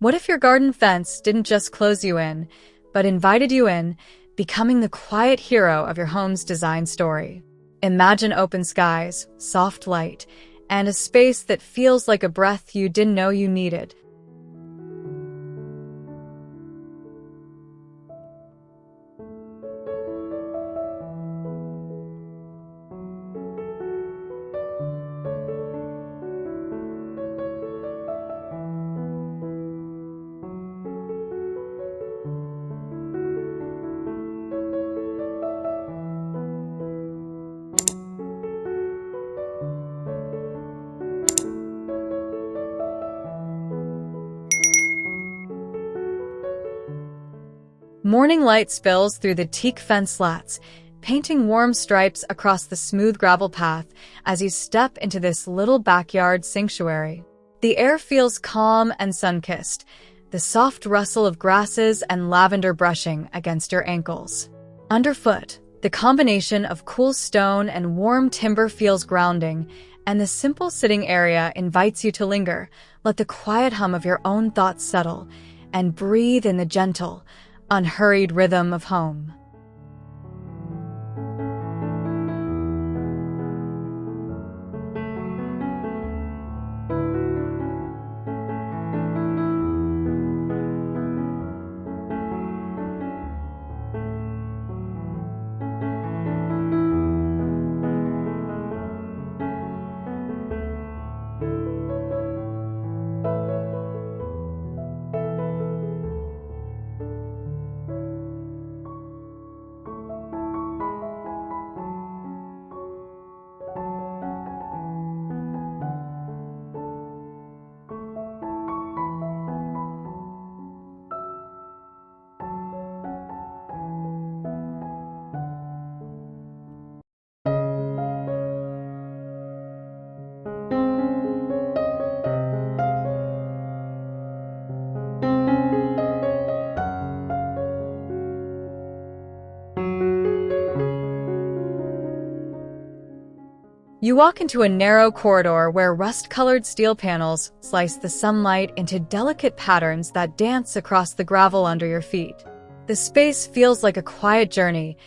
What if your garden fence didn't just close you in, but invited you in, becoming the quiet hero of your home's design story? Imagine open skies, soft light, and a space that feels like a breath you didn't know you needed. Morning light spills through the teak fence slats, painting warm stripes across the smooth gravel path as you step into this little backyard sanctuary. The air feels calm and sun-kissed, the soft rustle of grasses and lavender brushing against your ankles. Underfoot, the combination of cool stone and warm timber feels grounding, and the simple sitting area invites you to linger, let the quiet hum of your own thoughts settle, and breathe in the gentle, unhurried rhythm of home. You walk into a narrow corridor where rust-colored steel panels slice the sunlight into delicate patterns that dance across the gravel under your feet. The space feels like a quiet journey,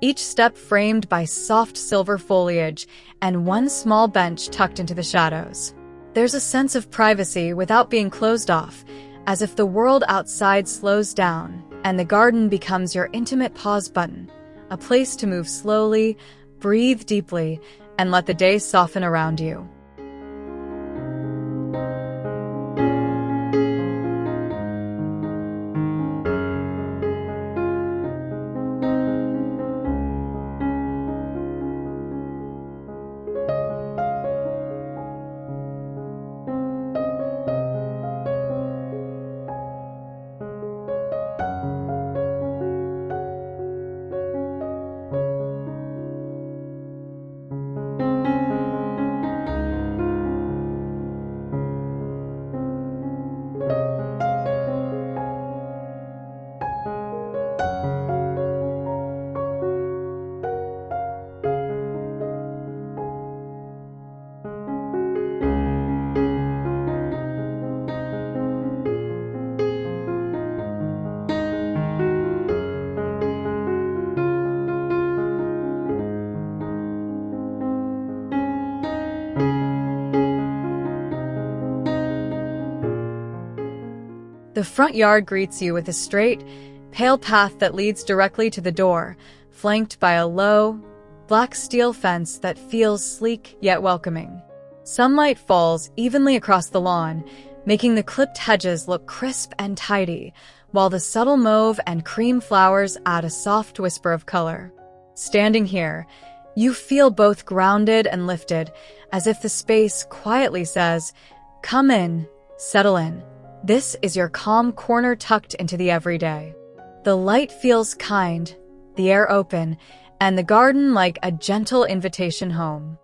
each step framed by soft silver foliage and one small bench tucked into the shadows. There's a sense of privacy without being closed off, as if the world outside slows down and the garden becomes your intimate pause button, a place to move slowly, breathe deeply, and let the day soften around you. The front yard greets you with a straight, pale path that leads directly to the door, flanked by a low, black steel fence that feels sleek yet welcoming. Sunlight falls evenly across the lawn, making the clipped hedges look crisp and tidy, while the subtle mauve and cream flowers add a soft whisper of color. Standing here, you feel both grounded and lifted, as if the space quietly says, "Come in, settle in. This is your calm corner tucked into the everyday." The light feels kind, the air open, and the garden like a gentle invitation home.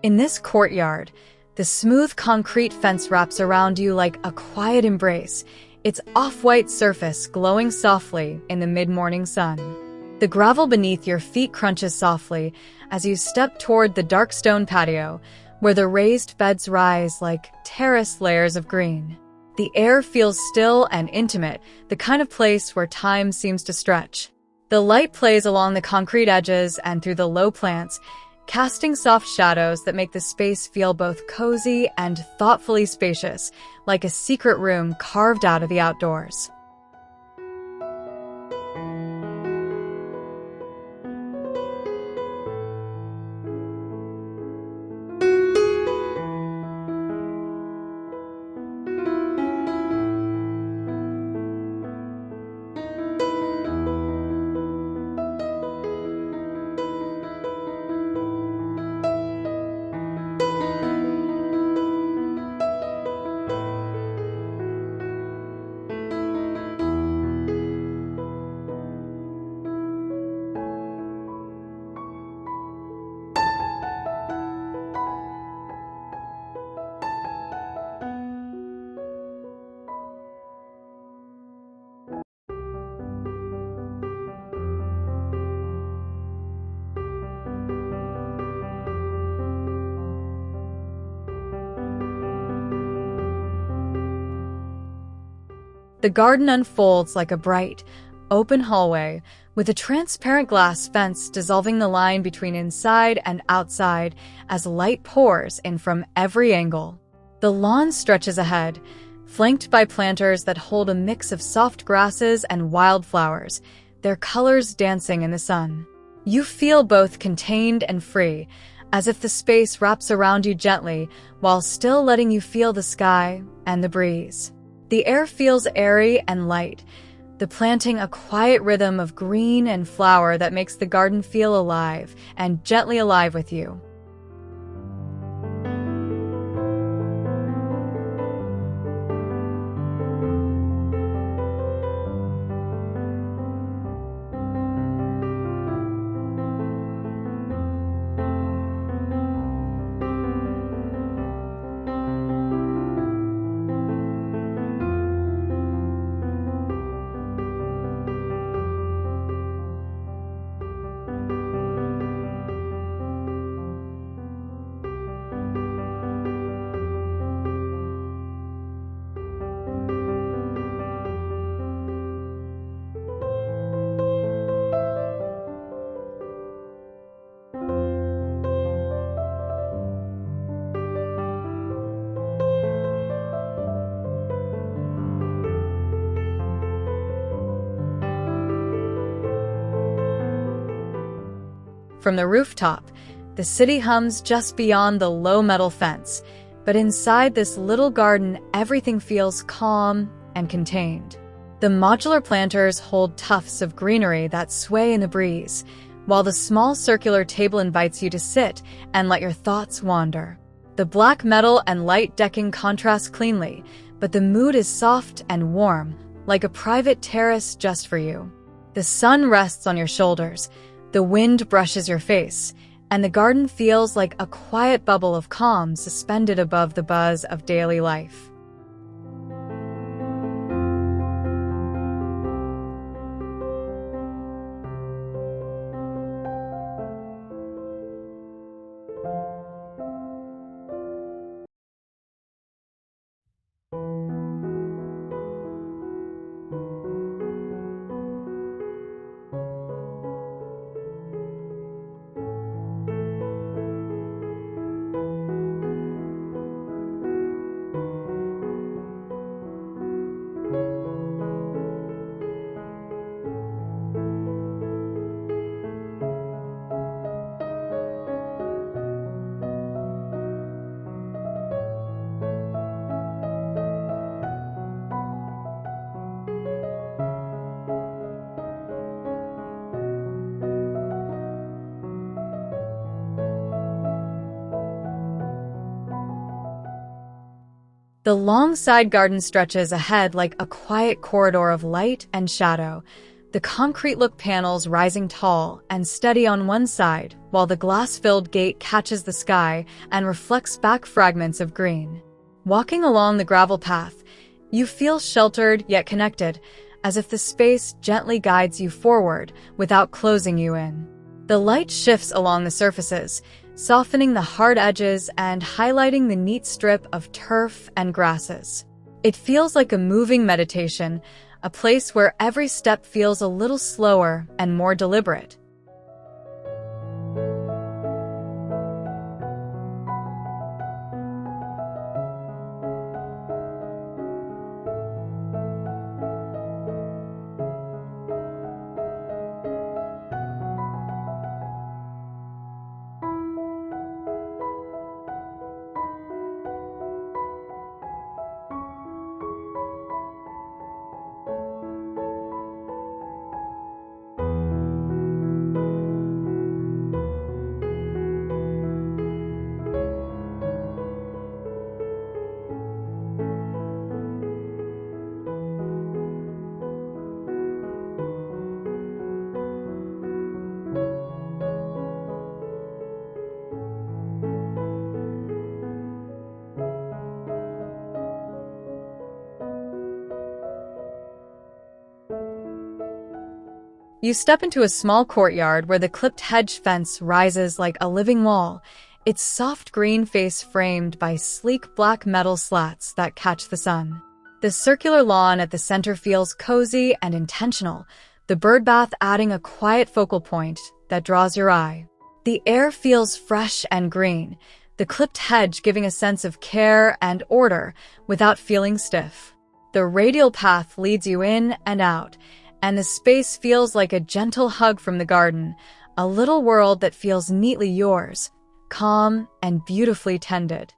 In this courtyard, the smooth concrete fence wraps around you like a quiet embrace, its off-white surface glowing softly in the mid-morning sun. The gravel beneath your feet crunches softly as you step toward the dark stone patio, where the raised beds rise like terraced layers of green. The air feels still and intimate, the kind of place where time seems to stretch. The light plays along the concrete edges and through the low plants, casting soft shadows that make the space feel both cozy and thoughtfully spacious, like a secret room carved out of the outdoors. The garden unfolds like a bright, open hallway with a transparent glass fence dissolving the line between inside and outside as light pours in from every angle. The lawn stretches ahead, flanked by planters that hold a mix of soft grasses and wildflowers, their colors dancing in the sun. You feel both contained and free, as if the space wraps around you gently while still letting you feel the sky and the breeze. The air feels airy and light, the planting a quiet rhythm of green and flower that makes the garden feel alive and gently alive with you. From the rooftop, the city hums just beyond the low metal fence, but inside this little garden, everything feels calm and contained. The modular planters hold tufts of greenery that sway in the breeze, while the small circular table invites you to sit and let your thoughts wander. The black metal and light decking contrast cleanly, but the mood is soft and warm, like a private terrace just for you. The sun rests on your shoulders, the wind brushes your face, and the garden feels like a quiet bubble of calm suspended above the buzz of daily life. The long side garden stretches ahead like a quiet corridor of light and shadow, the concrete-look panels rising tall and steady on one side, while the glass-filled gate catches the sky and reflects back fragments of green. Walking along the gravel path, you feel sheltered yet connected, as if the space gently guides you forward without closing you in. The light shifts along the surfaces, softening the hard edges and highlighting the neat strip of turf and grasses. It feels like a moving meditation, a place where every step feels a little slower and more deliberate. You step into a small courtyard where the clipped hedge fence rises like a living wall, its soft green face framed by sleek black metal slats that catch the sun. The circular lawn at the center feels cozy and intentional, the birdbath adding a quiet focal point that draws your eye. The air feels fresh and green, the clipped hedge giving a sense of care and order without feeling stiff. The radial path leads you in and out, and the space feels like a gentle hug from the garden, a little world that feels neatly yours, calm and beautifully tended.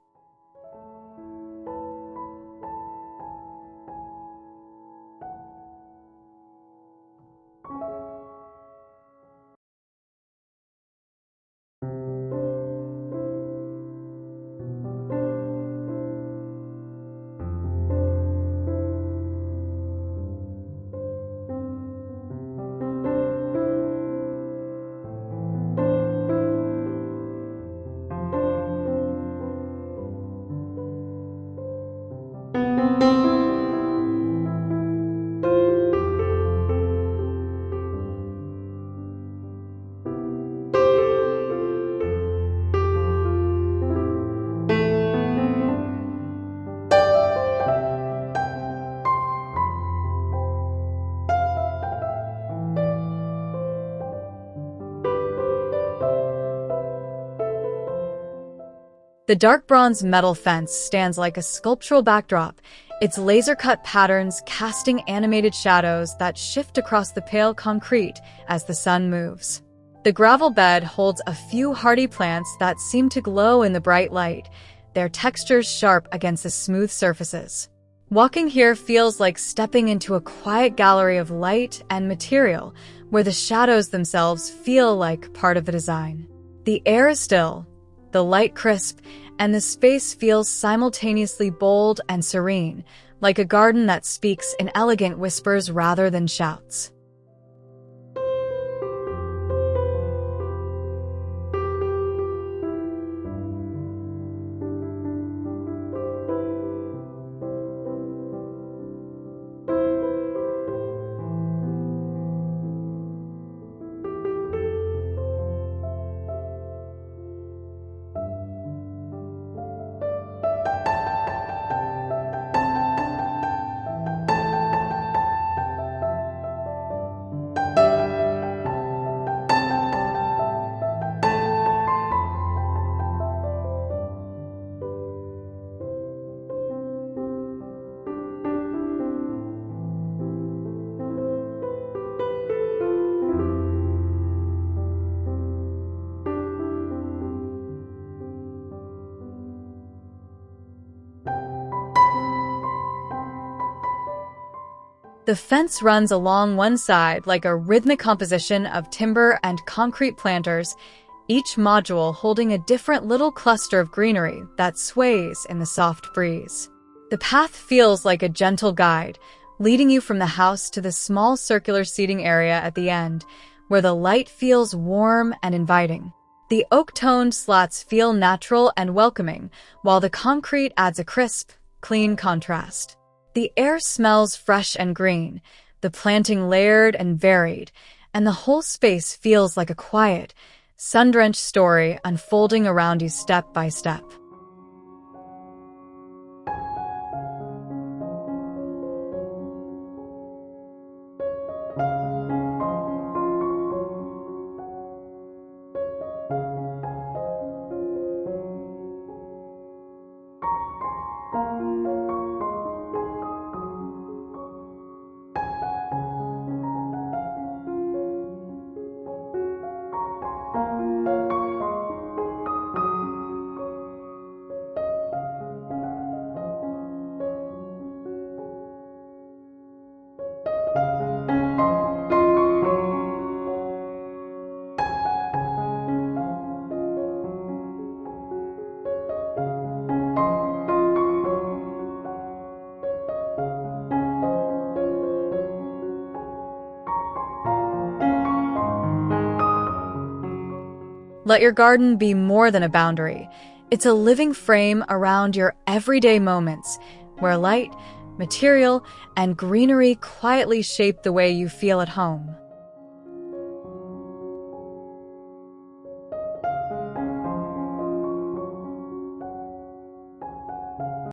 The dark bronze metal fence stands like a sculptural backdrop, its laser-cut patterns casting animated shadows that shift across the pale concrete as the sun moves. The gravel bed holds a few hardy plants that seem to glow in the bright light, their textures sharp against the smooth surfaces. Walking here feels like stepping into a quiet gallery of light and material, where the shadows themselves feel like part of the design. The air is still, the light crisp, and the space feels simultaneously bold and serene, like a garden that speaks in elegant whispers rather than shouts. The fence runs along one side like a rhythmic composition of timber and concrete planters, each module holding a different little cluster of greenery that sways in the soft breeze. The path feels like a gentle guide, leading you from the house to the small circular seating area at the end, where the light feels warm and inviting. The oak-toned slats feel natural and welcoming, while the concrete adds a crisp, clean contrast. The air smells fresh and green, the planting layered and varied, and the whole space feels like a quiet, sun-drenched story unfolding around you step by step. Let your garden be more than a boundary. It's a living frame around your everyday moments, where light, material, and greenery quietly shape the way you feel at home.